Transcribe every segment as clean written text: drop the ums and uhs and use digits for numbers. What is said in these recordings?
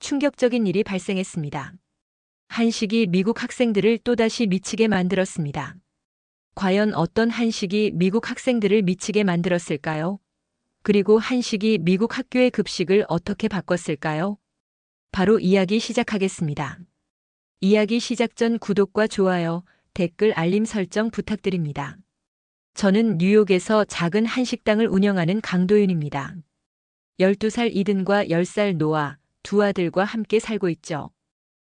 충격적인 일이 발생했습니다. 한식이 미국 학생들을 또다시 미치게 만들었습니다. 과연 어떤 한식이 미국 학생들을 미치게 만들었을까요? 그리고 한식이 미국 학교의 급식을 어떻게 바꿨을까요? 바로 이야기 시작하겠습니다. 이야기 시작 전 구독과 좋아요, 댓글 알림 설정 부탁드립니다. 저는 뉴욕에서 작은 한식당을 운영하는 강도윤입니다. 12살 이든과 10살 노아, 두 아들과 함께 살고 있죠.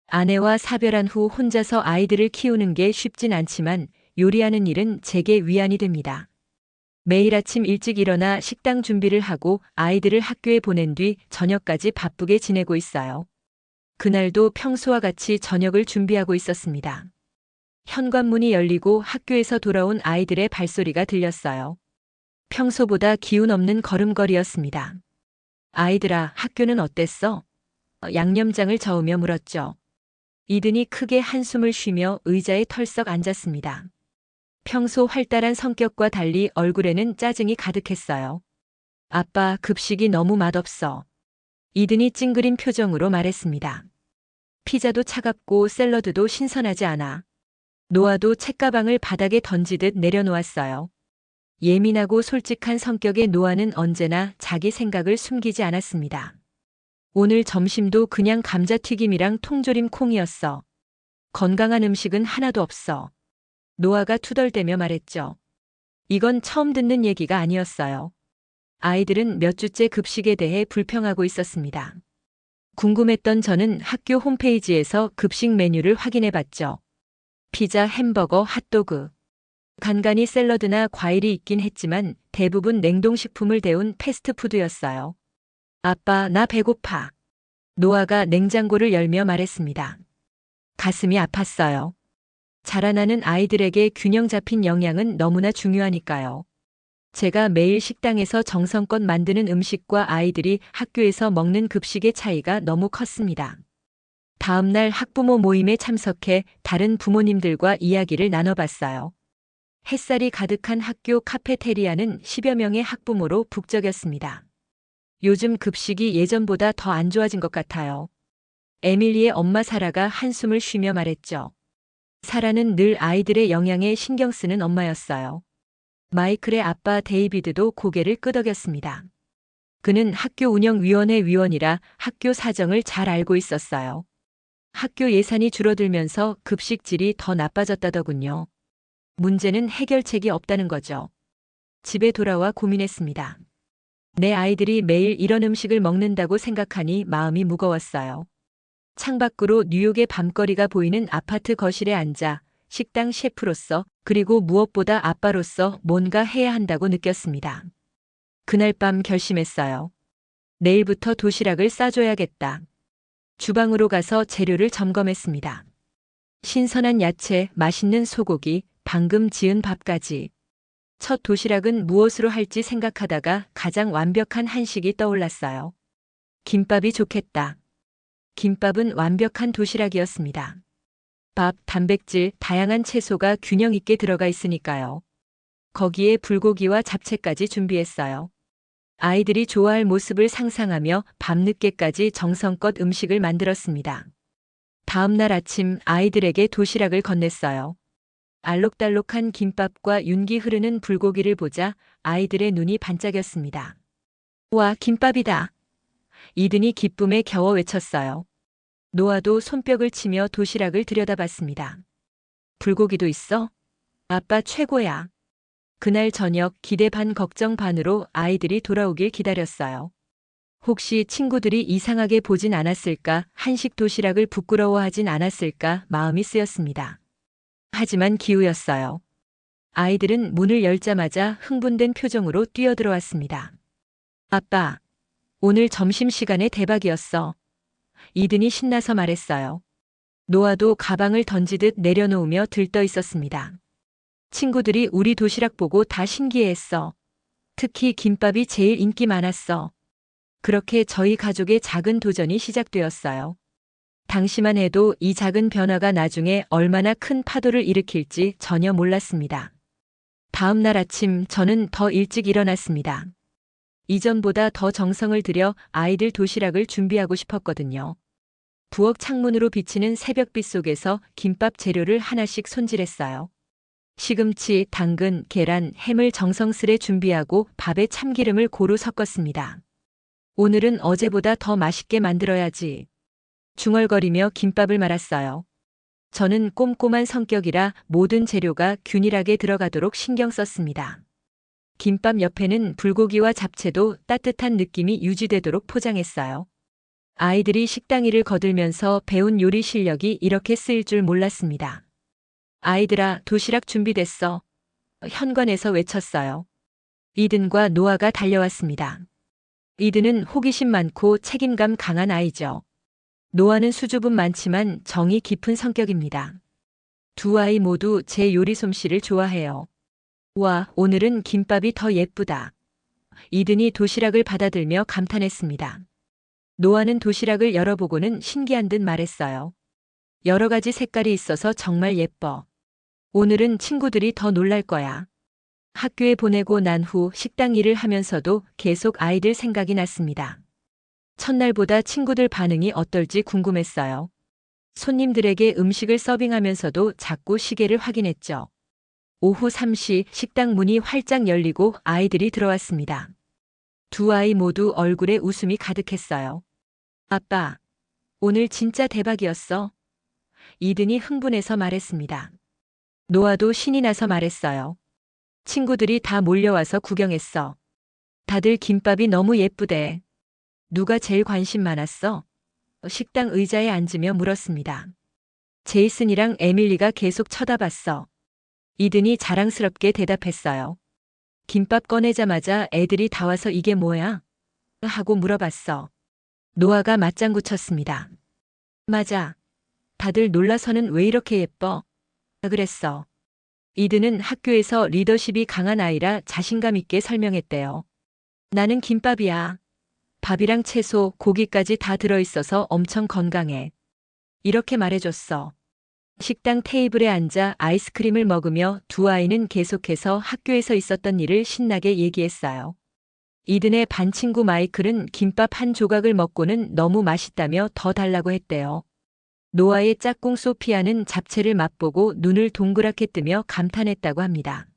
아내와 사별한 후 혼자서 아이들을 키우는 게 쉽진 않지만 요리하는 일은 제게 위안이 됩니다. 매일 아침 일찍 일어나 식당 준비를 하고 아이들을 학교에 보낸 뒤 저녁까지 바쁘게 지내고 있어요. 그날도 평소와 같이 저녁을 준비하고 있었습니다. 현관문이 열리고 학교에서 돌아온 아이들의 발소리가 들렸어요. 평소보다 기운 없는 걸음걸이였습니다. 아이들아, 학교는 어땠어? 양념장을 저으며 물었죠. 이든이 크게 한숨을 쉬며 의자에 털썩 앉았습니다. 평소 활달한 성격과 달리 얼굴에는 짜증이 가득했어요. 아빠, 급식이 너무 맛없어. 이든이 찡그린 표정으로 말했습니다. 피자도 차갑고 샐러드도 신선하지 않아. 노아도 책가방을 바닥에 던지듯 내려놓았어요. 예민하고 솔직한 성격의 노아는 언제나 자기 생각을 숨기지 않았습니다. 오늘 점심도 그냥 감자튀김이랑 통조림 콩이었어. 건강한 음식은 하나도 없어. 노아가 투덜대며 말했죠. 이건 처음 듣는 얘기가 아니었어요. 아이들은 몇 주째 급식에 대해 불평하고 있었습니다. 궁금했던 저는 학교 홈페이지에서 급식 메뉴를 확인해 봤죠. 피자, 햄버거, 핫도그. 간간히 샐러드나 과일이 있긴 했지만 대부분 냉동식품을 데운 패스트푸드였어요. 아빠, 나 배고파. 노아가 냉장고를 열며 말했습니다. 가슴이 아팠어요. 자라나는 아이들에게 균형 잡힌 영양은 너무나 중요하니까요. 제가 매일 식당에서 정성껏 만드는 음식과 아이들이 학교에서 먹는 급식의 차이가 너무 컸습니다. 다음 날 학부모 모임에 참석해 다른 부모님들과 이야기를 나눠봤어요. 햇살이 가득한 학교 카페테리아는 10여 명의 학부모로 북적였습니다. 요즘 급식이 예전보다 더 안 좋아진 것 같아요. 에밀리의 엄마 사라가 한숨을 쉬며 말했죠. 사라는 늘 아이들의 영양에 신경 쓰는 엄마였어요. 마이클의 아빠 데이비드도 고개를 끄덕였습니다. 그는 학교 운영위원회 위원이라 학교 사정을 잘 알고 있었어요. 학교 예산이 줄어들면서 급식 질이 더 나빠졌다더군요. 문제는 해결책이 없다는 거죠. 집에 돌아와 고민했습니다. 내 아이들이 매일 이런 음식을 먹는다고 생각하니 마음이 무거웠어요. 창밖으로 뉴욕의 밤거리가 보이는 아파트 거실에 앉아 식당 셰프로서 그리고 무엇보다 아빠로서 뭔가 해야 한다고 느꼈습니다. 그날 밤 결심했어요. 내일부터 도시락을 싸줘야겠다. 주방으로 가서 재료를 점검했습니다. 신선한 야채, 맛있는 소고기, 방금 지은 밥까지. 첫 도시락은 무엇으로 할지 생각하다가 가장 완벽한 한식이 떠올랐어요. 김밥이 좋겠다. 김밥은 완벽한 도시락이었습니다. 밥, 단백질, 다양한 채소가 균형 있게 들어가 있으니까요. 거기에 불고기와 잡채까지 준비했어요. 아이들이 좋아할 모습을 상상하며 밤늦게까지 정성껏 음식을 만들었습니다. 다음 날 아침 아이들에게 도시락을 건넸어요. 알록달록한 김밥과 윤기 흐르는 불고기를 보자 아이들의 눈이 반짝였습니다. 와, 김밥이다. 이든이 기쁨에 겨워 외쳤어요. 노아도 손뼉을 치며 도시락을 들여다봤습니다. 불고기도 있어? 아빠 최고야. 그날 저녁 기대 반 걱정 반으로 아이들이 돌아오길 기다렸어요. 혹시 친구들이 이상하게 보진 않았을까, 한식 도시락을 부끄러워하진 않았을까 마음이 쓰였습니다. 하지만 기우였어요. 아이들은 문을 열자마자 흥분된 표정으로 뛰어들어왔습니다. 아빠, 오늘 점심시간에 대박이었어. 이든이 신나서 말했어요. 노아도 가방을 던지듯 내려놓으며 들떠 있었습니다. 친구들이 우리 도시락 보고 다 신기해했어. 특히 김밥이 제일 인기 많았어. 그렇게 저희 가족의 작은 도전이 시작되었어요. 당시만 해도 이 작은 변화가 나중에 얼마나 큰 파도를 일으킬지 전혀 몰랐습니다. 다음 날 아침 저는 더 일찍 일어났습니다. 이전보다 더 정성을 들여 아이들 도시락을 준비하고 싶었거든요. 부엌 창문으로 비치는 새벽빛 속에서 김밥 재료를 하나씩 손질했어요. 시금치, 당근, 계란, 햄을 정성스레 준비하고 밥에 참기름을 고루 섞었습니다. 오늘은 어제보다 더 맛있게 만들어야지. 중얼거리며 김밥을 말았어요. 저는 꼼꼼한 성격이라 모든 재료가 균일하게 들어가도록 신경 썼습니다. 김밥 옆에는 불고기와 잡채도 따뜻한 느낌이 유지되도록 포장했어요. 아이들이 식당 일을 거들면서 배운 요리 실력이 이렇게 쓰일 줄 몰랐습니다. 아이들아, 도시락 준비됐어. 현관에서 외쳤어요. 이든과 노아가 달려왔습니다. 이든은 호기심 많고 책임감 강한 아이죠. 노아는 수줍음 많지만 정이 깊은 성격입니다. 두 아이 모두 제 요리 솜씨를 좋아해요. 와, 오늘은 김밥이 더 예쁘다. 이든이 도시락을 받아들며 감탄했습니다. 노아는 도시락을 열어보고는 신기한 듯 말했어요. 여러 가지 색깔이 있어서 정말 예뻐. 오늘은 친구들이 더 놀랄 거야. 학교에 보내고 난 후 식당 일을 하면서도 계속 아이들 생각이 났습니다. 첫날보다 친구들 반응이 어떨지 궁금했어요. 손님들에게 음식을 서빙하면서도 자꾸 시계를 확인했죠. 오후 3시 식당 문이 활짝 열리고 아이들이 들어왔습니다. 두 아이 모두 얼굴에 웃음이 가득했어요. 아빠, 오늘 진짜 대박이었어. 이든이 흥분해서 말했습니다. 노아도 신이 나서 말했어요. 친구들이 다 몰려와서 구경했어. 다들 김밥이 너무 예쁘대. 누가 제일 관심 많았어? 식당 의자에 앉으며 물었습니다. 제이슨이랑 에밀리가 계속 쳐다봤어. 이든이 자랑스럽게 대답했어요. 김밥 꺼내자마자 애들이 다 와서 이게 뭐야? 하고 물어봤어. 노아가 맞장구 쳤습니다. 맞아. 다들 놀라서는 왜 이렇게 예뻐? 그랬어. 이든은 학교에서 리더십이 강한 아이라 자신감 있게 설명했대요. 나는 김밥이야. 밥이랑 채소, 고기까지 다 들어있어서 엄청 건강해. 이렇게 말해줬어. 식당 테이블에 앉아 아이스크림을 먹으며 두 아이는 계속해서 학교에서 있었던 일을 신나게 얘기했어요. 이든의 반 친구 마이클은 김밥 한 조각을 먹고는 너무 맛있다며 더 달라고 했대요. 노아의 짝꿍 소피아는 잡채를 맛보고 눈을 동그랗게 뜨며 감탄했다고 합니다.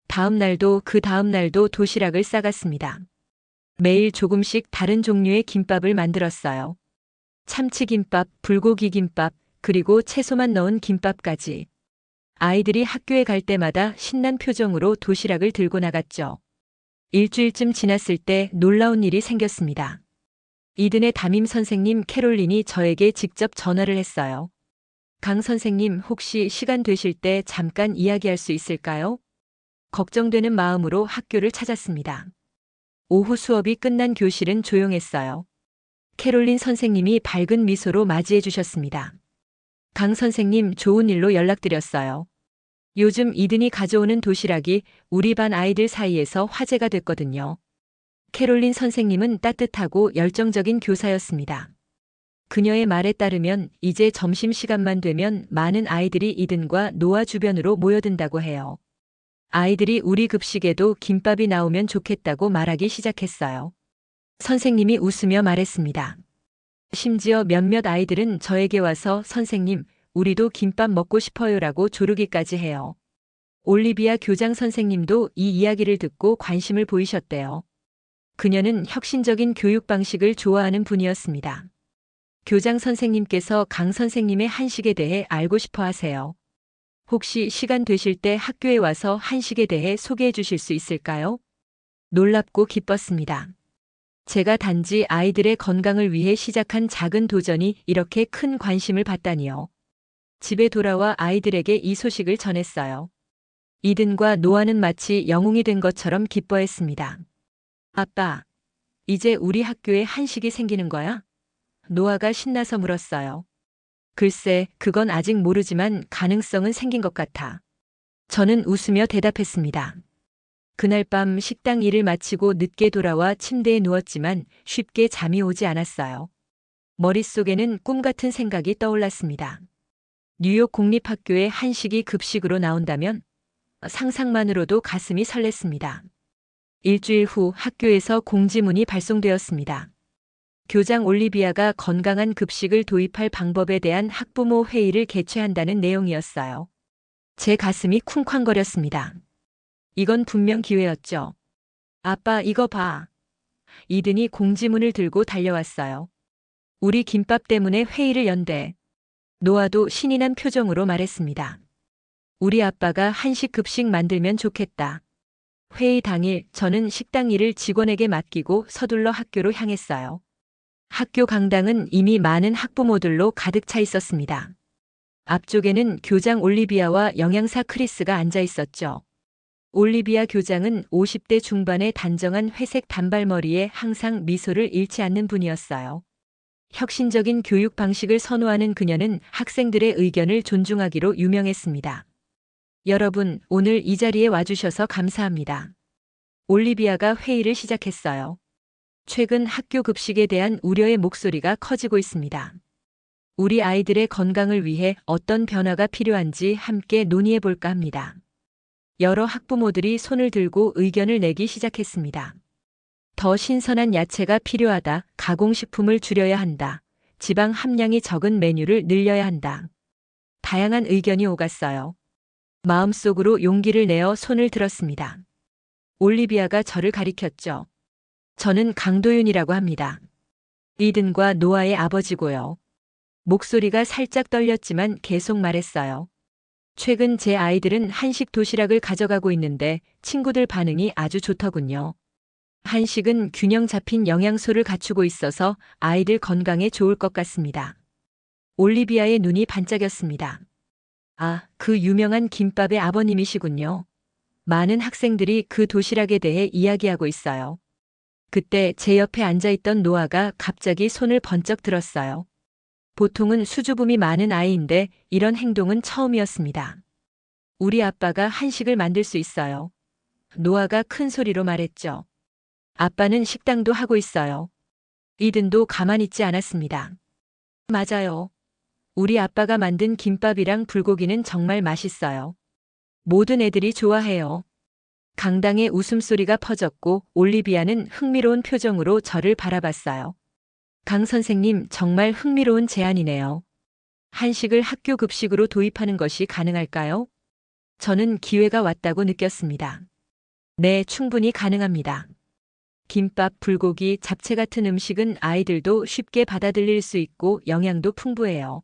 다음 날도 그 다음 날도 도시락을 싸갔습니다. 매일 조금씩 다른 종류의 김밥을 만들었어요. 참치김밥, 불고기김밥, 그리고 채소만 넣은 김밥까지. 아이들이 학교에 갈 때마다 신난 표정으로 도시락을 들고 나갔죠. 일주일쯤 지났을 때 놀라운 일이 생겼습니다. 이든의 담임 선생님 캐롤린이 저에게 직접 전화를 했어요. 강 선생님, 혹시 시간 되실 때 잠깐 이야기할 수 있을까요? 걱정되는 마음으로 학교를 찾았습니다. 오후 수업이 끝난 교실은 조용했어요. 캐롤린 선생님이 밝은 미소로 맞이해 주셨습니다. 강 선생님, 좋은 일로 연락드렸어요. 요즘 이든이 가져오는 도시락이 우리 반 아이들 사이에서 화제가 됐거든요. 캐롤린 선생님은 따뜻하고 열정적인 교사였습니다. 그녀의 말에 따르면 이제 점심시간만 되면 많은 아이들이 이든과 노아 주변으로 모여든다고 해요. 아이들이 우리 급식에도 김밥이 나오면 좋겠다고 말하기 시작했어요. 선생님이 웃으며 말했습니다. 심지어 몇몇 아이들은 저에게 와서 선생님, 우리도 김밥 먹고 싶어요라고 조르기까지 해요. 올리비아 교장 선생님도 이 이야기를 듣고 관심을 보이셨대요. 그녀는 혁신적인 교육 방식을 좋아하는 분이었습니다. 교장 선생님께서 강 선생님의 한식에 대해 알고 싶어 하세요. 혹시 시간 되실 때 학교에 와서 한식에 대해 소개해 주실 수 있을까요? 놀랍고 기뻤습니다. 제가 단지 아이들의 건강을 위해 시작한 작은 도전이 이렇게 큰 관심을 받다니요. 집에 돌아와 아이들에게 이 소식을 전했어요. 이든과 노아는 마치 영웅이 된 것처럼 기뻐했습니다. 아빠, 이제 우리 학교에 한식이 생기는 거야? 노아가 신나서 물었어요. 글쎄, 그건 아직 모르지만 가능성은 생긴 것 같아. 저는 웃으며 대답했습니다. 그날 밤 식당 일을 마치고 늦게 돌아와 침대에 누웠지만 쉽게 잠이 오지 않았어요. 머릿속에는 꿈 같은 생각이 떠올랐습니다. 뉴욕 공립학교에 한식이 급식으로 나온다면 상상만으로도 가슴이 설렜습니다. 일주일 후 학교에서 공지문이 발송되었습니다. 교장 올리비아가 건강한 급식을 도입할 방법에 대한 학부모 회의를 개최한다는 내용이었어요. 제 가슴이 쿵쾅거렸습니다. 이건 분명 기회였죠. 아빠, 이거 봐. 이든이 공지문을 들고 달려왔어요. 우리 김밥 때문에 회의를 연대. 노아도 신이 난 표정으로 말했습니다. 우리 아빠가 한식 급식 만들면 좋겠다. 회의 당일 저는 식당 일을 직원에게 맡기고 서둘러 학교로 향했어요. 학교 강당은 이미 많은 학부모들로 가득 차 있었습니다. 앞쪽에는 교장 올리비아와 영양사 크리스가 앉아 있었죠. 올리비아 교장은 50대 중반의 단정한 회색 단발머리에 항상 미소를 잃지 않는 분이었어요. 혁신적인 교육 방식을 선호하는 그녀는 학생들의 의견을 존중하기로 유명했습니다. 여러분, 오늘 이 자리에 와주셔서 감사합니다. 올리비아가 회의를 시작했어요. 최근 학교 급식에 대한 우려의 목소리가 커지고 있습니다. 우리 아이들의 건강을 위해 어떤 변화가 필요한지 함께 논의해 볼까 합니다. 여러 학부모들이 손을 들고 의견을 내기 시작했습니다. 더 신선한 야채가 필요하다. 가공식품을 줄여야 한다. 지방 함량이 적은 메뉴를 늘려야 한다. 다양한 의견이 오갔어요. 마음속으로 용기를 내어 손을 들었습니다. 올리비아가 저를 가리켰죠. 저는 강도윤이라고 합니다. 이든과 노아의 아버지고요. 목소리가 살짝 떨렸지만 계속 말했어요. 최근 제 아이들은 한식 도시락을 가져가고 있는데 친구들 반응이 아주 좋더군요. 한식은 균형 잡힌 영양소를 갖추고 있어서 아이들 건강에 좋을 것 같습니다. 올리비아의 눈이 반짝였습니다. 아, 그 유명한 김밥의 아버님이시군요. 많은 학생들이 그 도시락에 대해 이야기하고 있어요. 그때 제 옆에 앉아있던 노아가 갑자기 손을 번쩍 들었어요. 보통은 수줍음이 많은 아이인데 이런 행동은 처음이었습니다. 우리 아빠가 한식을 만들 수 있어요. 노아가 큰 소리로 말했죠. 아빠는 식당도 하고 있어요. 이든도 가만히 있지 않았습니다. 맞아요. 우리 아빠가 만든 김밥이랑 불고기는 정말 맛있어요. 모든 애들이 좋아해요. 강당에 웃음소리가 퍼졌고 올리비아는 흥미로운 표정으로 저를 바라봤어요. 강 선생님, 정말 흥미로운 제안이네요. 한식을 학교 급식으로 도입하는 것이 가능할까요? 저는 기회가 왔다고 느꼈습니다. 네, 충분히 가능합니다. 김밥, 불고기, 잡채 같은 음식은 아이들도 쉽게 받아들일 수 있고 영양도 풍부해요.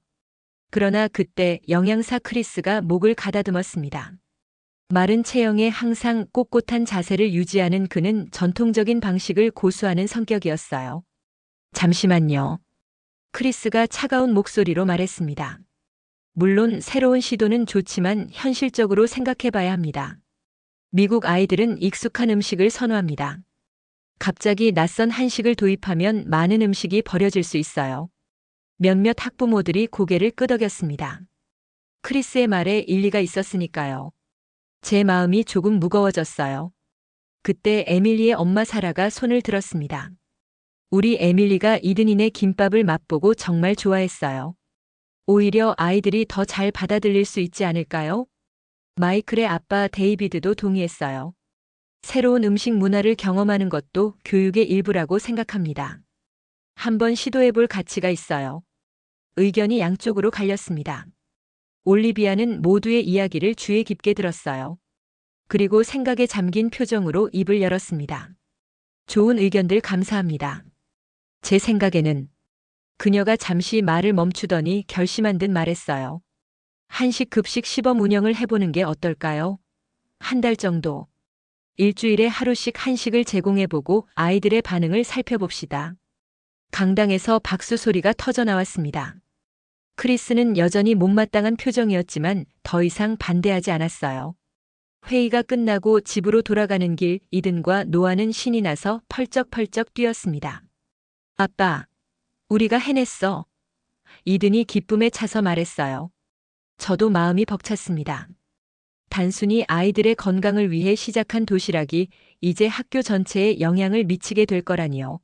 그러나 그때 영양사 크리스가 목을 가다듬었습니다. 마른 체형에 항상 꼿꼿한 자세를 유지하는 그는 전통적인 방식을 고수하는 성격이었어요. 잠시만요. 크리스가 차가운 목소리로 말했습니다. 물론 새로운 시도는 좋지만 현실적으로 생각해 봐야 합니다. 미국 아이들은 익숙한 음식을 선호합니다. 갑자기 낯선 한식을 도입하면 많은 음식이 버려질 수 있어요. 몇몇 학부모들이 고개를 끄덕였습니다. 크리스의 말에 일리가 있었으니까요. 제 마음이 조금 무거워졌어요. 그때 에밀리의 엄마 사라가 손을 들었습니다. 우리 에밀리가 이든이네 김밥을 맛보고 정말 좋아했어요. 오히려 아이들이 더 잘 받아들일 수 있지 않을까요? 마이클의 아빠 데이비드도 동의했어요. 새로운 음식 문화를 경험하는 것도 교육의 일부라고 생각합니다. 한번 시도해볼 가치가 있어요. 의견이 양쪽으로 갈렸습니다. 올리비아는 모두의 이야기를 주의 깊게 들었어요. 그리고 생각에 잠긴 표정으로 입을 열었습니다. 좋은 의견들 감사합니다. 제 생각에는 그녀가 잠시 말을 멈추더니 결심한 듯 말했어요. 한식 급식 시범 운영을 해보는 게 어떨까요? 한 달 정도. 일주일에 하루씩 한식을 제공해보고 아이들의 반응을 살펴봅시다. 강당에서 박수 소리가 터져 나왔습니다. 크리스는 여전히 못마땅한 표정이었지만 더 이상 반대하지 않았어요. 회의가 끝나고 집으로 돌아가는 길 이든과 노아는 신이 나서 펄쩍펄쩍 뛰었습니다. 아빠, 우리가 해냈어. 이든이 기쁨에 차서 말했어요. 저도 마음이 벅찼습니다. 단순히 아이들의 건강을 위해 시작한 도시락이 이제 학교 전체에 영향을 미치게 될 거라니요.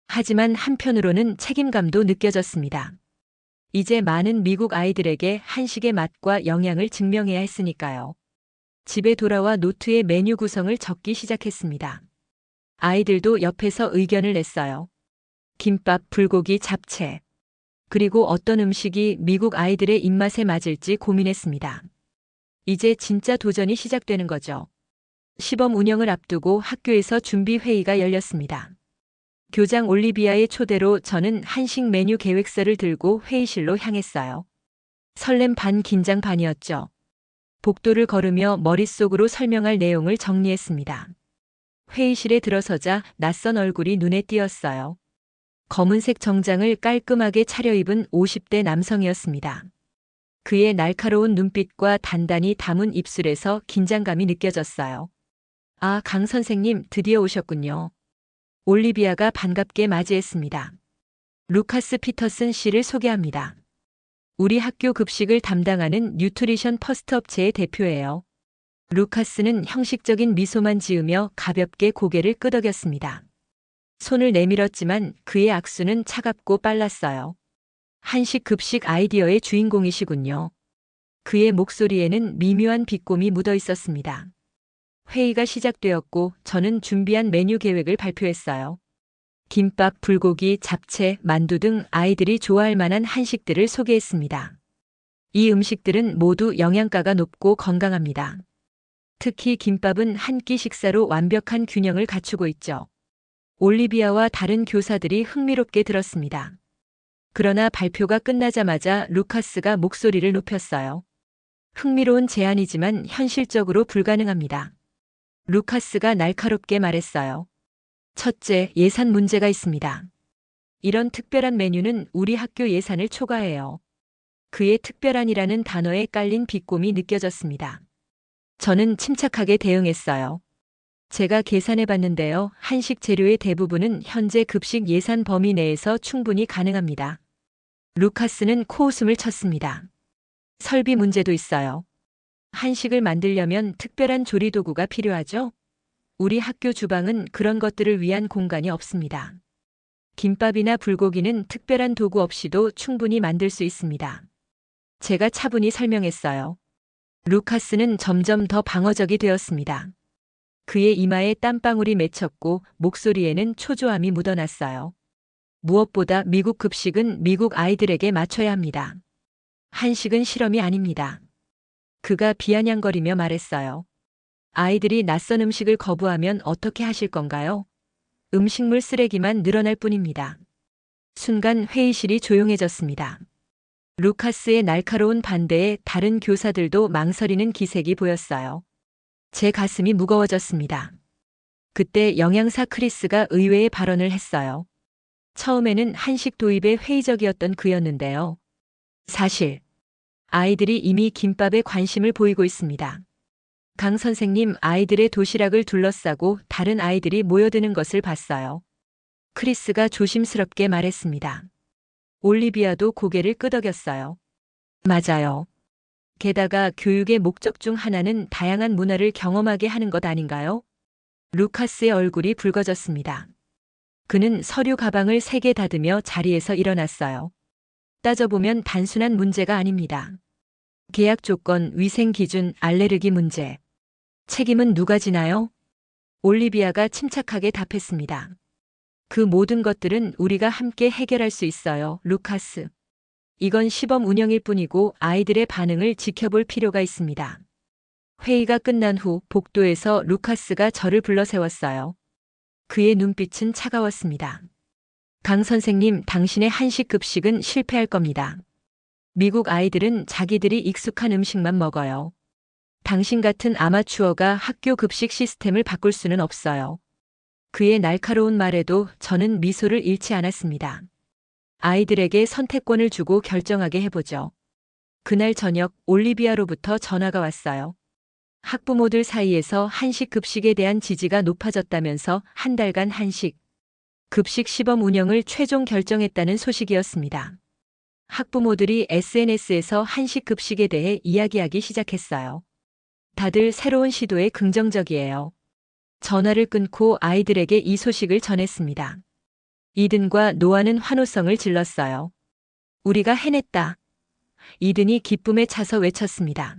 하지만 한편으로는 책임감도 느껴졌습니다. 이제 많은 미국 아이들에게 한식의 맛과 영양을 증명해야 했으니까요. 집에 돌아와 노트에 메뉴 구성을 적기 시작했습니다. 아이들도 옆에서 의견을 냈어요. 김밥, 불고기, 잡채. 그리고 어떤 음식이 미국 아이들의 입맛에 맞을지 고민했습니다. 이제 진짜 도전이 시작되는 거죠. 시범 운영을 앞두고 학교에서 준비 회의가 열렸습니다. 교장 올리비아의 초대로 저는 한식 메뉴 계획서를 들고 회의실로 향했어요. 설렘 반 긴장 반이었죠. 복도를 걸으며 머릿속으로 설명할 내용을 정리했습니다. 회의실에 들어서자 낯선 얼굴이 눈에 띄었어요. 검은색 정장을 깔끔하게 차려입은 50대 남성이었습니다. 그의 날카로운 눈빛과 단단히 담은 입술에서 긴장감이 느껴졌어요. 아, 강 선생님, 드디어 오셨군요. 올리비아가 반갑게 맞이했습니다. 루카스 피터슨 씨를 소개합니다. 우리 학교 급식을 담당하는 뉴트리션 퍼스트 업체의 대표예요. 루카스는 형식적인 미소만 지으며 가볍게 고개를 끄덕였습니다. 손을 내밀었지만 그의 악수는 차갑고 빨랐어요. 한식 급식 아이디어의 주인공이시군요. 그의 목소리에는 미묘한 비꼼이 묻어 있었습니다. 회의가 시작되었고 저는 준비한 메뉴 계획을 발표했어요. 김밥, 불고기, 잡채, 만두 등 아이들이 좋아할 만한 한식들을 소개했습니다. 이 음식들은 모두 영양가가 높고 건강합니다. 특히 김밥은 한 끼 식사로 완벽한 균형을 갖추고 있죠. 올리비아와 다른 교사들이 흥미롭게 들었습니다. 그러나 발표가 끝나자마자 루카스가 목소리를 높였어요. 흥미로운 제안이지만 현실적으로 불가능합니다. 루카스가 날카롭게 말했어요. 첫째, 예산 문제가 있습니다. 이런 특별한 메뉴는 우리 학교 예산을 초과해요. 그의 특별한이라는 단어에 깔린 비꼼이 느껴졌습니다. 저는 침착하게 대응했어요. 제가 계산해 봤는데요. 한식 재료의 대부분은 현재 급식 예산 범위 내에서 충분히 가능합니다. 루카스는 코웃음을 쳤습니다. 설비 문제도 있어요. 한식을 만들려면 특별한 조리도구가 필요하죠? 우리 학교 주방은 그런 것들을 위한 공간이 없습니다. 김밥이나 불고기는 특별한 도구 없이도 충분히 만들 수 있습니다. 제가 차분히 설명했어요. 루카스는 점점 더 방어적이 되었습니다. 그의 이마에 땀방울이 맺혔고 목소리에는 초조함이 묻어났어요. 무엇보다 미국 급식은 미국 아이들에게 맞춰야 합니다. 한식은 실험이 아닙니다. 그가 비아냥거리며 말했어요. 아이들이 낯선 음식을 거부하면 어떻게 하실 건가요? 음식물 쓰레기만 늘어날 뿐입니다. 순간 회의실이 조용해졌습니다. 루카스의 날카로운 반대에 다른 교사들도 망설이는 기색이 보였어요. 제 가슴이 무거워졌습니다. 그때 영양사 크리스가 의외의 발언을 했어요. 처음에는 한식 도입에 회의적이었던 그였는데요. 사실 아이들이 이미 김밥에 관심을 보이고 있습니다. 강 선생님, 아이들의 도시락을 둘러싸고 다른 아이들이 모여드는 것을 봤어요. 크리스가 조심스럽게 말했습니다. 올리비아도 고개를 끄덕였어요. 맞아요. 게다가 교육의 목적 중 하나는 다양한 문화를 경험하게 하는 것 아닌가요? 루카스의 얼굴이 붉어졌습니다. 그는 서류 가방을 3개 닫으며 자리에서 일어났어요. 따져보면 단순한 문제가 아닙니다. 계약 조건, 위생 기준, 알레르기 문제. 책임은 누가 지나요? 올리비아가 침착하게 답했습니다. 그 모든 것들은 우리가 함께 해결할 수 있어요, 루카스. 이건 시범 운영일 뿐이고 아이들의 반응을 지켜볼 필요가 있습니다. 회의가 끝난 후 복도에서 루카스가 저를 불러 세웠어요. 그의 눈빛은 차가웠습니다. 강 선생님, 당신의 한식 급식은 실패할 겁니다. 미국 아이들은 자기들이 익숙한 음식만 먹어요. 당신 같은 아마추어가 학교 급식 시스템을 바꿀 수는 없어요. 그의 날카로운 말에도 저는 미소를 잃지 않았습니다. 아이들에게 선택권을 주고 결정하게 해보죠. 그날 저녁 올리비아로부터 전화가 왔어요. 학부모들 사이에서 한식 급식에 대한 지지가 높아졌다면서 한 달간 한식 급식 시범 운영을 최종 결정했다는 소식이었습니다. 학부모들이 SNS에서 한식 급식에 대해 이야기하기 시작했어요. 다들 새로운 시도에 긍정적이에요. 전화를 끊고 아이들에게 이 소식을 전했습니다. 이든과 노아는 환호성을 질렀어요. 우리가 해냈다. 이든이 기쁨에 차서 외쳤습니다.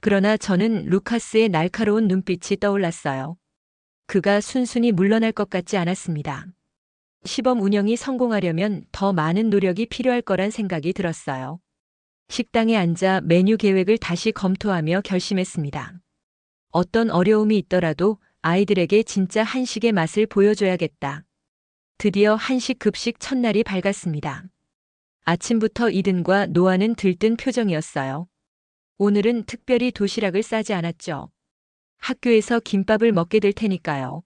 그러나 저는 루카스의 날카로운 눈빛이 떠올랐어요. 그가 순순히 물러날 것 같지 않았습니다. 시범 운영이 성공하려면 더 많은 노력이 필요할 거란 생각이 들었어요. 식당에 앉아 메뉴 계획을 다시 검토하며 결심했습니다. 어떤 어려움이 있더라도 아이들에게 진짜 한식의 맛을 보여줘야겠다. 드디어 한식 급식 첫날이 밝았습니다. 아침부터 이든과 노아는 들뜬 표정이었어요. 오늘은 특별히 도시락을 싸지 않았죠. 학교에서 김밥을 먹게 될 테니까요.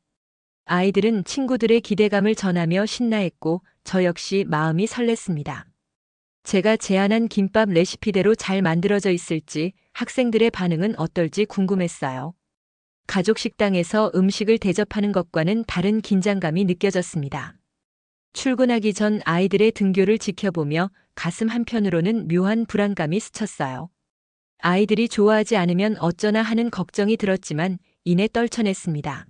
아이들은 친구들의 기대감을 전하며 신나했고 저 역시 마음이 설렜습니다. 제가 제안한 김밥 레시피대로 잘 만들어져 있을지 학생들의 반응은 어떨지 궁금했어요. 가족 식당에서 음식을 대접하는 것과는 다른 긴장감이 느껴졌습니다. 출근하기 전 아이들의 등교를 지켜보며 가슴 한편으로는 묘한 불안감이 스쳤어요. 아이들이 좋아하지 않으면 어쩌나 하는 걱정이 들었지만 이내 떨쳐냈습니다.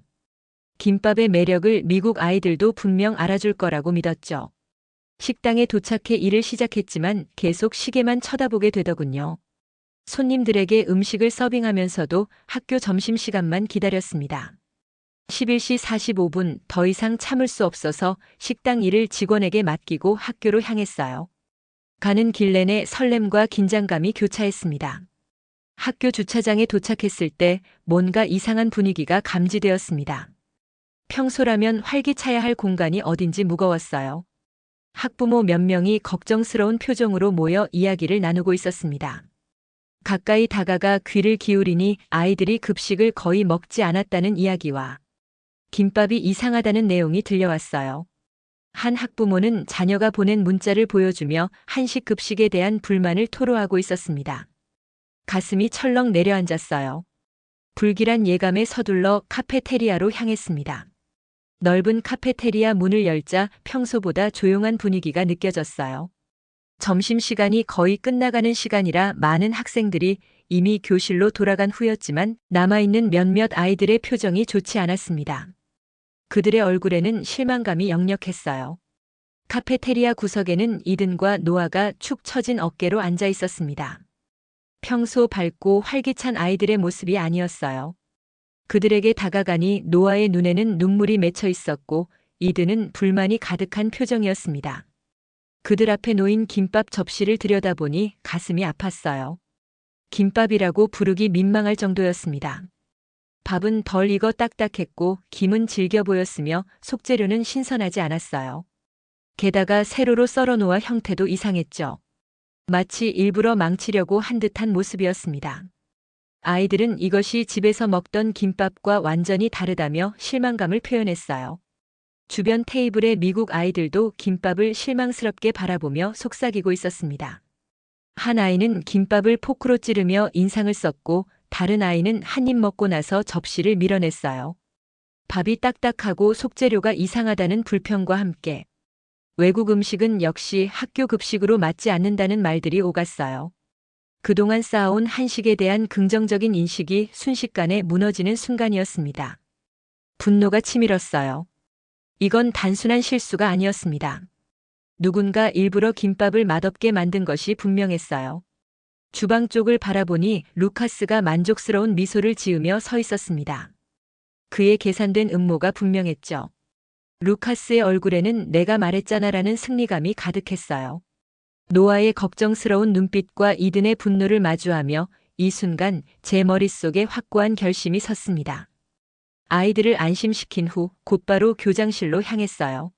김밥의 매력을 미국 아이들도 분명 알아줄 거라고 믿었죠. 식당에 도착해 일을 시작했지만 계속 시계만 쳐다보게 되더군요. 손님들에게 음식을 서빙하면서도 학교 점심시간만 기다렸습니다. 11시 45분 더 이상 참을 수 없어서 식당 일을 직원에게 맡기고 학교로 향했어요. 가는 길 내내 설렘과 긴장감이 교차했습니다. 학교 주차장에 도착했을 때 뭔가 이상한 분위기가 감지되었습니다. 평소라면 활기차야 할 공간이 어딘지 무거웠어요. 학부모 몇 명이 걱정스러운 표정으로 모여 이야기를 나누고 있었습니다. 가까이 다가가 귀를 기울이니 아이들이 급식을 거의 먹지 않았다는 이야기와 김밥이 이상하다는 내용이 들려왔어요. 한 학부모는 자녀가 보낸 문자를 보여주며 한식 급식에 대한 불만을 토로하고 있었습니다. 가슴이 철렁 내려앉았어요. 불길한 예감에 서둘러 카페테리아로 향했습니다. 넓은 카페테리아 문을 열자 평소보다 조용한 분위기가 느껴졌어요. 점심시간이 거의 끝나가는 시간이라 많은 학생들이 이미 교실로 돌아간 후였지만 남아있는 몇몇 아이들의 표정이 좋지 않았습니다. 그들의 얼굴에는 실망감이 역력했어요. 카페테리아 구석에는 이든과 노아가 축 처진 어깨로 앉아 있었습니다. 평소 밝고 활기찬 아이들의 모습이 아니었어요. 그들에게 다가가니 노아의 눈에는 눈물이 맺혀 있었고 이든은 불만이 가득한 표정이었습니다. 그들 앞에 놓인 김밥 접시를 들여다보니 가슴이 아팠어요. 김밥이라고 부르기 민망할 정도였습니다. 밥은 덜 익어 딱딱했고 김은 질겨 보였으며 속재료는 신선하지 않았어요. 게다가 세로로 썰어 놓아 형태도 이상했죠. 마치 일부러 망치려고 한 듯한 모습이었습니다. 아이들은 이것이 집에서 먹던 김밥과 완전히 다르다며 실망감을 표현했어요. 주변 테이블의 미국 아이들도 김밥을 실망스럽게 바라보며 속삭이고 있었습니다. 한 아이는 김밥을 포크로 찌르며 인상을 썼고 다른 아이는 한 입 먹고 나서 접시를 밀어냈어요. 밥이 딱딱하고 속재료가 이상하다는 불평과 함께 외국 음식은 역시 학교 급식으로 맞지 않는다는 말들이 오갔어요. 그동안 쌓아온 한식에 대한 긍정적인 인식이 순식간에 무너지는 순간이었습니다. 분노가 치밀었어요. 이건 단순한 실수가 아니었습니다. 누군가 일부러 김밥을 맛없게 만든 것이 분명했어요. 주방 쪽을 바라보니 루카스가 만족스러운 미소를 지으며 서 있었습니다. 그의 계산된 음모가 분명했죠. 루카스의 얼굴에는 내가 말했잖아라는 승리감이 가득했어요. 노아의 걱정스러운 눈빛과 이든의 분노를 마주하며 이 순간 제 머릿속에 확고한 결심이 섰습니다. 아이들을 안심시킨 후 곧바로 교장실로 향했어요.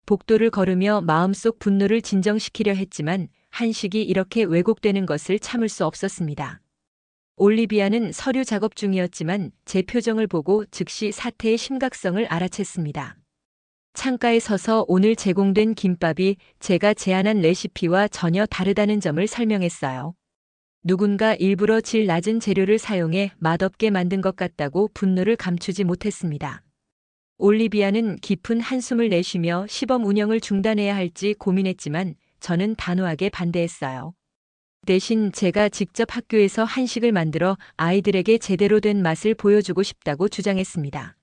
복도를 걸으며 마음속 분노를 진정시키려 했지만 한식이 이렇게 왜곡되는 것을 참을 수 없었습니다. 올리비아는 서류 작업 중이었지만 제 표정을 보고 즉시 사태의 심각성을 알아챘습니다. 창가에 서서 오늘 제공된 김밥이 제가 제안한 레시피와 전혀 다르다는 점을 설명했어요. 누군가 일부러 질 낮은 재료를 사용해 맛없게 만든 것 같다고 분노를 감추지 못했습니다. 올리비아는 깊은 한숨을 내쉬며 시범 운영을 중단해야 할지 고민했지만 저는 단호하게 반대했어요. 대신 제가 직접 학교에서 한식을 만들어 아이들에게 제대로 된 맛을 보여주고 싶다고 주장했습니다.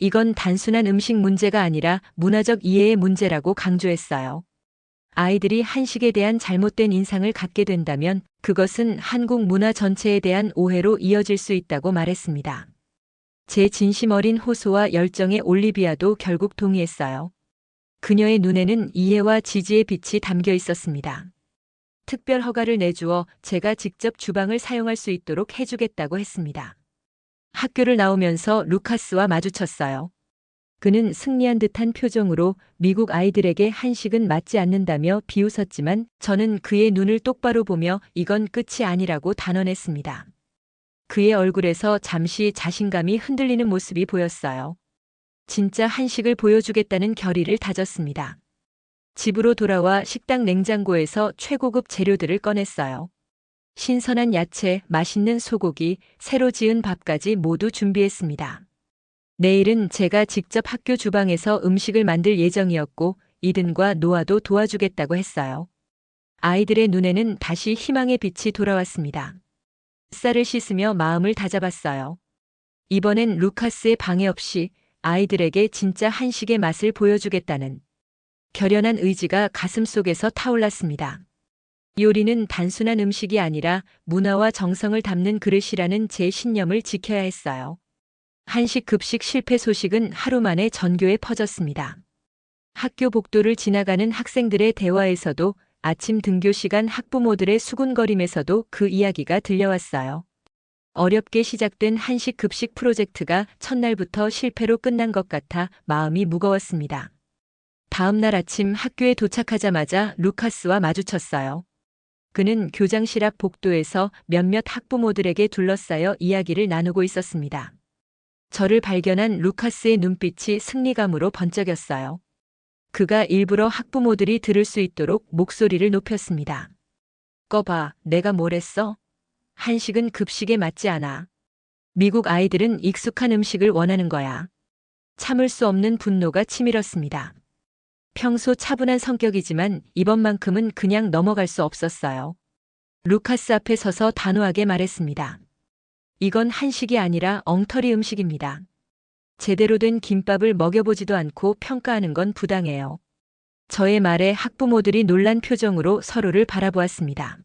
이건 단순한 음식 문제가 아니라 문화적 이해의 문제라고 강조했어요. 아이들이 한식에 대한 잘못된 인상을 갖게 된다면 그것은 한국 문화 전체에 대한 오해로 이어질 수 있다고 말했습니다. 제 진심 어린 호소와 열정에 올리비아도 결국 동의했어요. 그녀의 눈에는 이해와 지지의 빛이 담겨 있었습니다. 특별 허가를 내주어 제가 직접 주방을 사용할 수 있도록 해주겠다고 했습니다. 학교를 나오면서 루카스와 마주쳤어요. 그는 승리한 듯한 표정으로 미국 아이들에게 한식은 맞지 않는다며 비웃었지만 저는 그의 눈을 똑바로 보며 이건 끝이 아니라고 단언했습니다. 그의 얼굴에서 잠시 자신감이 흔들리는 모습이 보였어요. 진짜 한식을 보여주겠다는 결의를 다졌습니다. 집으로 돌아와 식당 냉장고에서 최고급 재료들을 꺼냈어요. 신선한 야채, 맛있는 소고기, 새로 지은 밥까지 모두 준비했습니다. 내일은 제가 직접 학교 주방에서 음식을 만들 예정이었고 이든과 노아도 도와주겠다고 했어요. 아이들의 눈에는 다시 희망의 빛이 돌아왔습니다. 쌀을 씻으며 마음을 다잡았어요. 이번엔 루카스의 방해 없이 아이들에게 진짜 한식의 맛을 보여주겠다는 결연한 의지가 가슴속에서 타올랐습니다. 요리는 단순한 음식이 아니라 문화와 정성을 담는 그릇이라는 제 신념을 지켜야 했어요. 한식 급식 실패 소식은 하루 만에 전교에 퍼졌습니다. 학교 복도를 지나가는 학생들의 대화에서도 아침 등교 시간 학부모들의 수군거림에서도 그 이야기가 들려왔어요. 어렵게 시작된 한식 급식 프로젝트가 첫날부터 실패로 끝난 것 같아 마음이 무거웠습니다. 다음 날 아침 학교에 도착하자마자 루카스와 마주쳤어요. 그는 교장실 앞 복도에서 몇몇 학부모들에게 둘러싸여 이야기를 나누고 있었습니다. 저를 발견한 루카스의 눈빛이 승리감으로 번쩍였어요. 그가 일부러 학부모들이 들을 수 있도록 목소리를 높였습니다. 꺼봐, 내가 뭘 했어? 한식은 급식에 맞지 않아. 미국 아이들은 익숙한 음식을 원하는 거야. 참을 수 없는 분노가 치밀었습니다. 평소 차분한 성격이지만 이번만큼은 그냥 넘어갈 수 없었어요. 루카스 앞에 서서 단호하게 말했습니다. 이건 한식이 아니라 엉터리 음식입니다. 제대로 된 김밥을 먹여보지도 않고 평가하는 건 부당해요. 저의 말에 학부모들이 놀란 표정으로 서로를 바라보았습니다.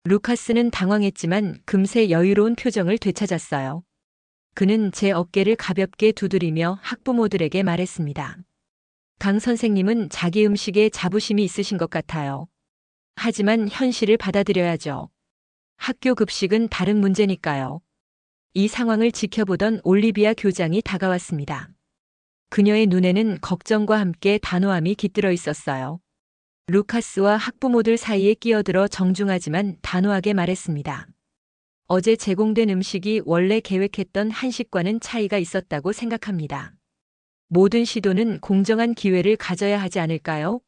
루카스는 당황했지만 금세 여유로운 표정을 되찾았어요. 그는 제 어깨를 가볍게 두드리며 학부모들에게 말했습니다. 강 선생님은 자기 음식에 자부심이 있으신 것 같아요. 하지만 현실을 받아들여야죠. 학교 급식은 다른 문제니까요. 이 상황을 지켜보던 올리비아 교장이 다가왔습니다. 그녀의 눈에는 걱정과 함께 단호함이 깃들어 있었어요. 루카스와 학부모들 사이에 끼어들어 정중하지만 단호하게 말했습니다. 어제 제공된 음식이 원래 계획했던 한식과는 차이가 있었다고 생각합니다. 모든 시도는 공정한 기회를 가져야 하지 않을까요?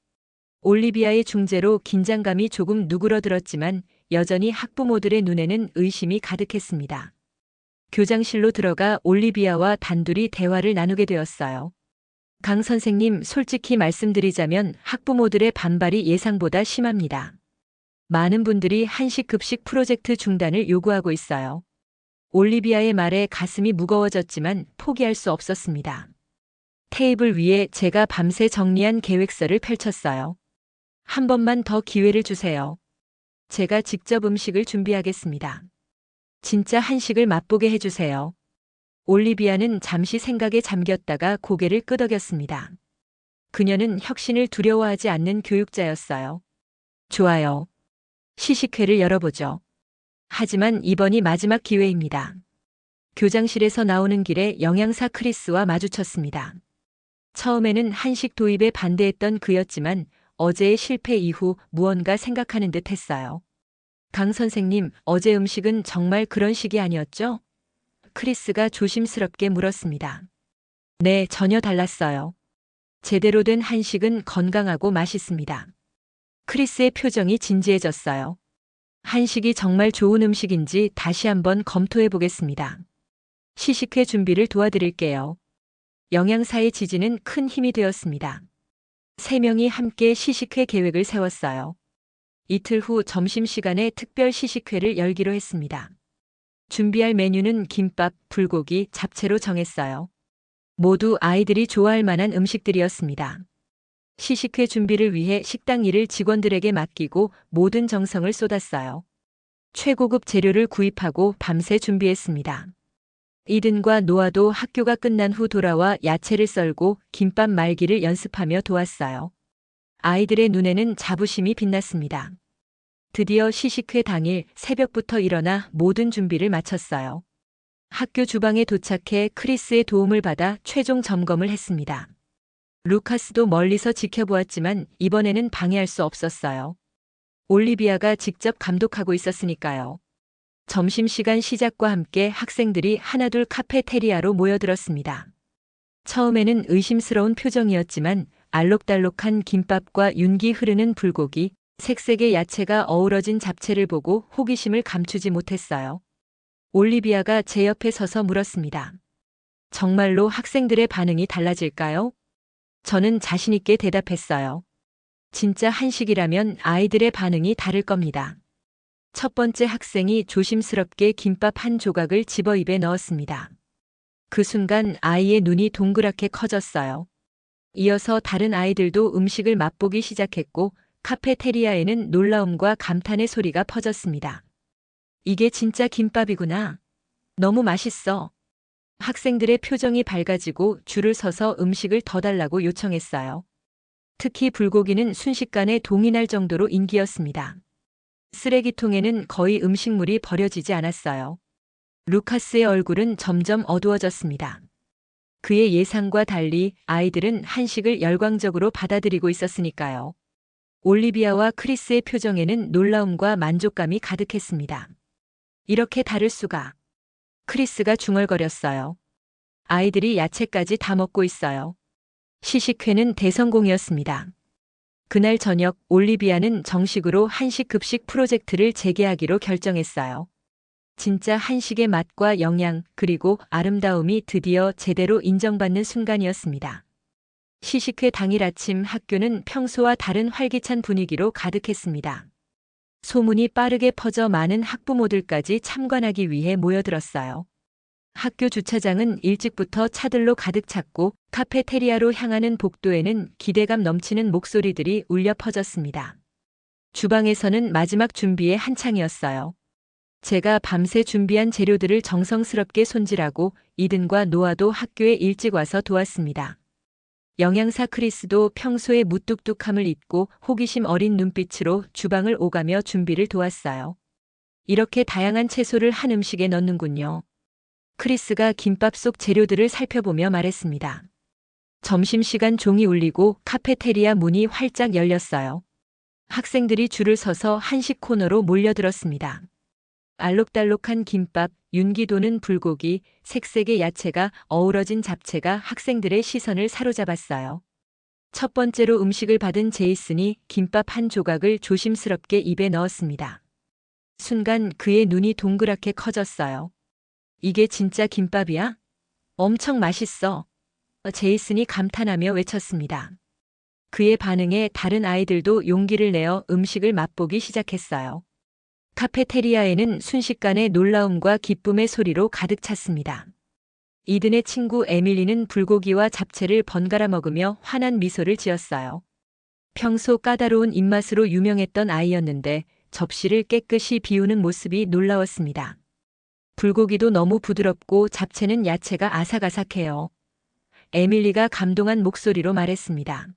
올리비아의 중재로 긴장감이 조금 누그러들었지만 여전히 학부모들의 눈에는 의심이 가득했습니다. 교장실로 들어가 올리비아와 단둘이 대화를 나누게 되었어요. 강 선생님, 솔직히 말씀드리자면 학부모들의 반발이 예상보다 심합니다. 많은 분들이 한식 급식 프로젝트 중단을 요구하고 있어요. 올리비아의 말에 가슴이 무거워졌지만 포기할 수 없었습니다. 테이블 위에 제가 밤새 정리한 계획서를 펼쳤어요. 한 번만 더 기회를 주세요. 제가 직접 음식을 준비하겠습니다. 진짜 한식을 맛보게 해주세요. 올리비아는 잠시 생각에 잠겼다가 고개를 끄덕였습니다. 그녀는 혁신을 두려워하지 않는 교육자였어요. 좋아요. 시식회를 열어보죠. 하지만 이번이 마지막 기회입니다. 교장실에서 나오는 길에 영양사 크리스와 마주쳤습니다. 처음에는 한식 도입에 반대했던 그였지만 어제의 실패 이후 무언가 생각하는 듯 했어요. 강 선생님, 어제 음식은 정말 그런 식이 아니었죠? 크리스가 조심스럽게 물었습니다. 네, 전혀 달랐어요. 제대로 된 한식은 건강하고 맛있습니다. 크리스의 표정이 진지해졌어요. 한식이 정말 좋은 음식인지 다시 한번 검토해 보겠습니다. 시식회 준비를 도와드릴게요. 영양사의 지지는 큰 힘이 되었습니다. 세 명이 함께 시식회 계획을 세웠어요. 이틀 후 점심시간에 특별 시식회를 열기로 했습니다. 준비할 메뉴는 김밥, 불고기, 잡채로 정했어요. 모두 아이들이 좋아할 만한 음식들이었습니다. 시식회 준비를 위해 식당 일을 직원들에게 맡기고 모든 정성을 쏟았어요. 최고급 재료를 구입하고 밤새 준비했습니다. 이든과 노아도 학교가 끝난 후 돌아와 야채를 썰고 김밥 말기를 연습하며 도왔어요. 아이들의 눈에는 자부심이 빛났습니다. 드디어 시식회 당일 새벽부터 일어나 모든 준비를 마쳤어요. 학교 주방에 도착해 크리스의 도움을 받아 최종 점검을 했습니다. 루카스도 멀리서 지켜보았지만 이번에는 방해할 수 없었어요. 올리비아가 직접 감독하고 있었으니까요. 점심시간 시작과 함께 학생들이 하나둘 카페테리아로 모여들었습니다. 처음에는 의심스러운 표정이었지만 알록달록한 김밥과 윤기 흐르는 불고기, 색색의 야채가 어우러진 잡채를 보고 호기심을 감추지 못했어요. 올리비아가 제 옆에 서서 물었습니다. 정말로 학생들의 반응이 달라질까요? 저는 자신있게 대답했어요. 진짜 한식이라면 아이들의 반응이 다를 겁니다. 첫 번째 학생이 조심스럽게 김밥 한 조각을 집어 입에 넣었습니다. 그 순간 아이의 눈이 동그랗게 커졌어요. 이어서 다른 아이들도 음식을 맛보기 시작했고 카페테리아에는 놀라움과 감탄의 소리가 퍼졌습니다. 이게 진짜 김밥이구나. 너무 맛있어. 학생들의 표정이 밝아지고 줄을 서서 음식을 더 달라고 요청했어요. 특히 불고기는 순식간에 동이 날 정도로 인기였습니다. 쓰레기통에는 거의 음식물이 버려지지 않았어요. 루카스의 얼굴은 점점 어두워졌습니다. 그의 예상과 달리 아이들은 한식을 열광적으로 받아들이고 있었으니까요. 올리비아와 크리스의 표정에는 놀라움과 만족감이 가득했습니다. 이렇게 다를 수가. 크리스가 중얼거렸어요. 아이들이 야채까지 다 먹고 있어요. 시식회는 대성공이었습니다. 그날 저녁 올리비아는 정식으로 한식 급식 프로젝트를 재개하기로 결정했어요. 진짜 한식의 맛과 영양 그리고 아름다움이 드디어 제대로 인정받는 순간이었습니다. 시식회 당일 아침 학교는 평소와 다른 활기찬 분위기로 가득했습니다. 소문이 빠르게 퍼져 많은 학부모들까지 참관하기 위해 모여들었어요. 학교 주차장은 일찍부터 차들로 가득 찼고 카페테리아로 향하는 복도에는 기대감 넘치는 목소리들이 울려 퍼졌습니다. 주방에서는 마지막 준비에 한창이었어요. 제가 밤새 준비한 재료들을 정성스럽게 손질하고 이든과 노아도 학교에 일찍 와서 도왔습니다. 영양사 크리스도 평소의 무뚝뚝함을 잊고 호기심 어린 눈빛으로 주방을 오가며 준비를 도왔어요. 이렇게 다양한 채소를 한 음식에 넣는군요. 크리스가 김밥 속 재료들을 살펴보며 말했습니다. 점심시간 종이 울리고 카페테리아 문이 활짝 열렸어요. 학생들이 줄을 서서 한식 코너로 몰려들었습니다. 알록달록한 김밥, 윤기 도는 불고기, 색색의 야채가 어우러진 잡채가 학생들의 시선을 사로잡았어요. 첫 번째로 음식을 받은 제이슨이 김밥 한 조각을 조심스럽게 입에 넣었습니다. 순간 그의 눈이 동그랗게 커졌어요. 이게 진짜 김밥이야? 엄청 맛있어. 제이슨이 감탄하며 외쳤습니다. 그의 반응에 다른 아이들도 용기를 내어 음식을 맛보기 시작했어요. 카페테리아에는 순식간에 놀라움과 기쁨의 소리로 가득 찼습니다. 이든의 친구 에밀리는 불고기와 잡채를 번갈아 먹으며 환한 미소를 지었어요. 평소 까다로운 입맛으로 유명했던 아이였는데 접시를 깨끗이 비우는 모습이 놀라웠습니다. 불고기도 너무 부드럽고 잡채는 야채가 아삭아삭해요. 에밀리가 감동한 목소리로 말했습니다.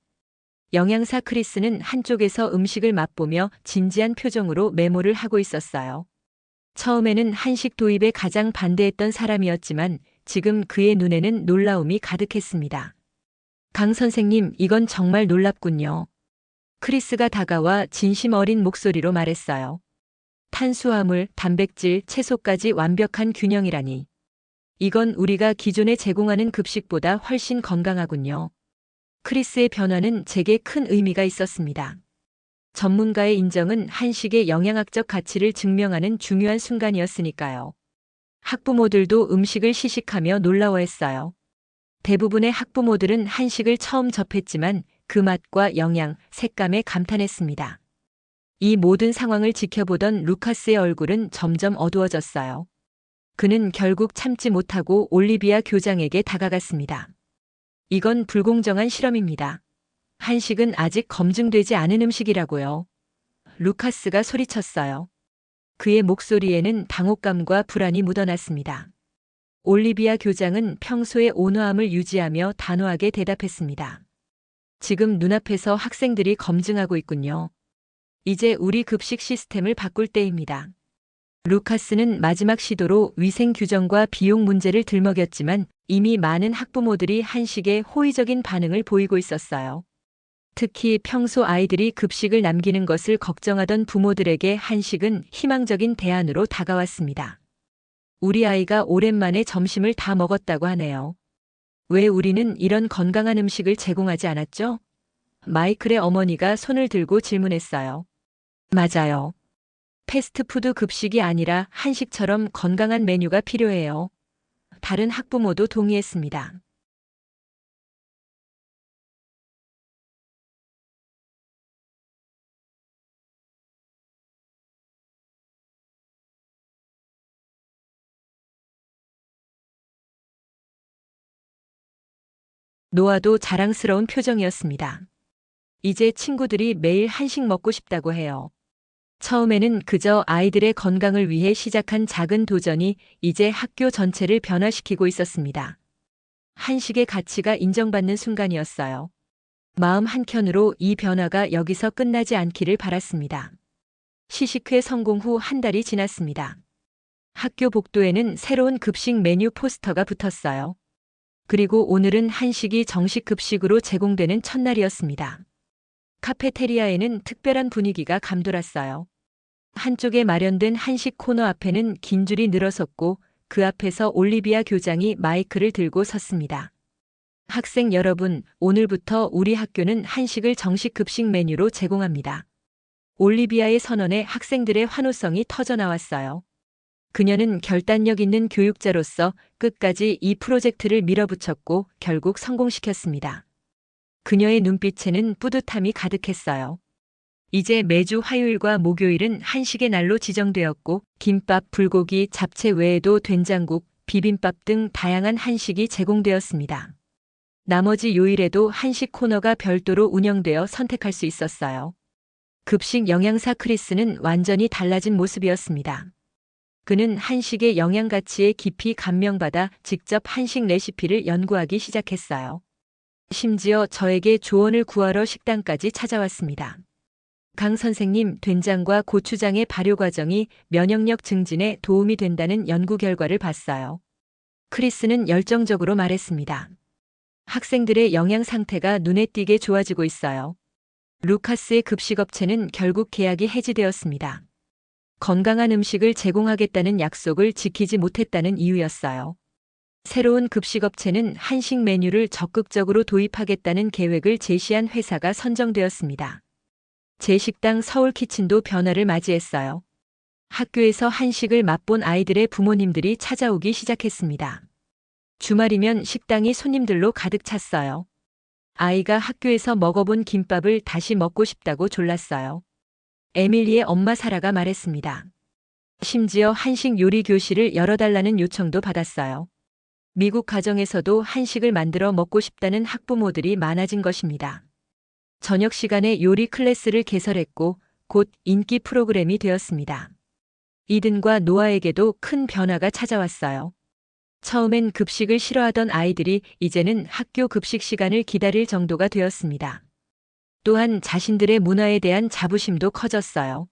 영양사 크리스는 한쪽에서 음식을 맛보며 진지한 표정으로 메모를 하고 있었어요. 처음에는 한식 도입에 가장 반대했던 사람이었지만 지금 그의 눈에는 놀라움이 가득했습니다. 강 선생님, 이건 정말 놀랍군요. 크리스가 다가와 진심 어린 목소리로 말했어요. 탄수화물, 단백질, 채소까지 완벽한 균형이라니. 이건 우리가 기존에 제공하는 급식보다 훨씬 건강하군요. 크리스의 변화는 제게 큰 의미가 있었습니다. 전문가의 인정은 한식의 영양학적 가치를 증명하는 중요한 순간이었으니까요. 학부모들도 음식을 시식하며 놀라워했어요. 대부분의 학부모들은 한식을 처음 접했지만 그 맛과 영양, 색감에 감탄했습니다. 이 모든 상황을 지켜보던 루카스의 얼굴은 점점 어두워졌어요. 그는 결국 참지 못하고 올리비아 교장에게 다가갔습니다. 이건 불공정한 실험입니다. 한식은 아직 검증되지 않은 음식이라고요. 루카스가 소리쳤어요. 그의 목소리에는 당혹감과 불안이 묻어났습니다. 올리비아 교장은 평소의 온화함을 유지하며 단호하게 대답했습니다. 지금 눈앞에서 학생들이 검증하고 있군요. 이제 우리 급식 시스템을 바꿀 때입니다. 루카스는 마지막 시도로 위생 규정과 비용 문제를 들먹였지만 이미 많은 학부모들이 한식에 호의적인 반응을 보이고 있었어요. 특히 평소 아이들이 급식을 남기는 것을 걱정하던 부모들에게 한식은 희망적인 대안으로 다가왔습니다. 우리 아이가 오랜만에 점심을 다 먹었다고 하네요. 왜 우리는 이런 건강한 음식을 제공하지 않았죠? 마이클의 어머니가 손을 들고 질문했어요. 맞아요. 패스트푸드 급식이 아니라 한식처럼 건강한 메뉴가 필요해요. 다른 학부모도 동의했습니다. 노아도 자랑스러운 표정이었습니다. 이제 친구들이 매일 한식 먹고 싶다고 해요. 처음에는 그저 아이들의 건강을 위해 시작한 작은 도전이 이제 학교 전체를 변화시키고 있었습니다. 한식의 가치가 인정받는 순간이었어요. 마음 한켠으로 이 변화가 여기서 끝나지 않기를 바랐습니다. 시식회 성공 후 한 달이 지났습니다. 학교 복도에는 새로운 급식 메뉴 포스터가 붙었어요. 그리고 오늘은 한식이 정식 급식으로 제공되는 첫날이었습니다. 카페테리아에는 특별한 분위기가 감돌았어요. 한쪽에 마련된 한식 코너 앞에는 긴 줄이 늘어섰고 그 앞에서 올리비아 교장이 마이크를 들고 섰습니다. 학생 여러분, 오늘부터 우리 학교는 한식을 정식 급식 메뉴로 제공합니다. 올리비아의 선언에 학생들의 환호성이 터져나왔어요. 그녀는 결단력 있는 교육자로서 끝까지 이 프로젝트를 밀어붙였고 결국 성공시켰습니다. 그녀의 눈빛에는 뿌듯함이 가득했어요. 이제 매주 화요일과 목요일은 한식의 날로 지정되었고 김밥, 불고기, 잡채 외에도 된장국, 비빔밥 등 다양한 한식이 제공되었습니다. 나머지 요일에도 한식 코너가 별도로 운영되어 선택할 수 있었어요. 급식 영양사 크리스는 완전히 달라진 모습이었습니다. 그는 한식의 영양 가치에 깊이 감명받아 직접 한식 레시피를 연구하기 시작했어요. 심지어 저에게 조언을 구하러 식당까지 찾아왔습니다. 강 선생님, 된장과 고추장의 발효 과정이 면역력 증진에 도움이 된다는 연구 결과를 봤어요. 크리스는 열정적으로 말했습니다. 학생들의 영양 상태가 눈에 띄게 좋아지고 있어요. 루카스의 급식업체는 결국 계약이 해지되었습니다. 건강한 음식을 제공하겠다는 약속을 지키지 못했다는 이유였어요. 새로운 급식업체는 한식 메뉴를 적극적으로 도입하겠다는 계획을 제시한 회사가 선정되었습니다. 제 식당 서울키친도 변화를 맞이했어요. 학교에서 한식을 맛본 아이들의 부모님들이 찾아오기 시작했습니다. 주말이면 식당이 손님들로 가득 찼어요. 아이가 학교에서 먹어본 김밥을 다시 먹고 싶다고 졸랐어요. 에밀리의 엄마 사라가 말했습니다. 심지어 한식 요리 교실을 열어달라는 요청도 받았어요. 미국 가정에서도 한식을 만들어 먹고 싶다는 학부모들이 많아진 것입니다. 저녁 시간에 요리 클래스를 개설했고 곧 인기 프로그램이 되었습니다. 이든과 노아에게도 큰 변화가 찾아왔어요. 처음엔 급식을 싫어하던 아이들이 이제는 학교 급식 시간을 기다릴 정도가 되었습니다. 또한 자신들의 문화에 대한 자부심도 커졌어요.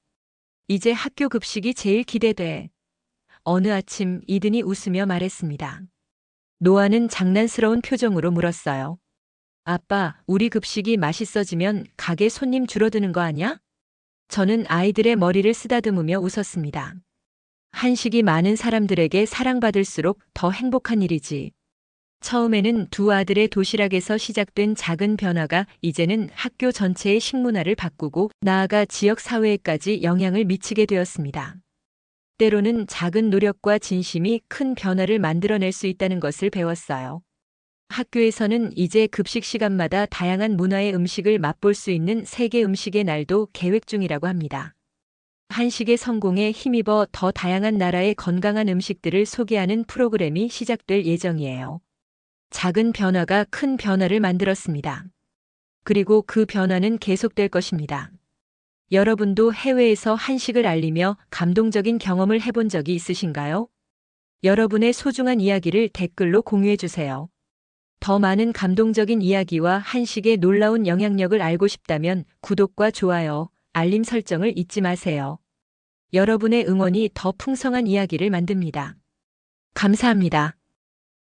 이제 학교 급식이 제일 기대돼. 어느 아침 이든이 웃으며 말했습니다. 노아는 장난스러운 표정으로 물었어요. 아빠, 우리 급식이 맛있어지면 가게 손님 줄어드는 거 아냐? 저는 아이들의 머리를 쓰다듬으며 웃었습니다. 한식이 많은 사람들에게 사랑받을수록 더 행복한 일이지. 처음에는 두 아들의 도시락에서 시작된 작은 변화가 이제는 학교 전체의 식문화를 바꾸고 나아가 지역 사회에까지 영향을 미치게 되었습니다. 때로는 작은 노력과 진심이 큰 변화를 만들어낼 수 있다는 것을 배웠어요. 학교에서는 이제 급식 시간마다 다양한 문화의 음식을 맛볼 수 있는 세계 음식의 날도 계획 중이라고 합니다. 한식의 성공에 힘입어 더 다양한 나라의 건강한 음식들을 소개하는 프로그램이 시작될 예정이에요. 작은 변화가 큰 변화를 만들었습니다. 그리고 그 변화는 계속될 것입니다. 여러분도 해외에서 한식을 알리며 감동적인 경험을 해본 적이 있으신가요? 여러분의 소중한 이야기를 댓글로 공유해 주세요. 더 많은 감동적인 이야기와 한식의 놀라운 영향력을 알고 싶다면 구독과 좋아요, 알림 설정을 잊지 마세요. 여러분의 응원이 더 풍성한 이야기를 만듭니다. 감사합니다.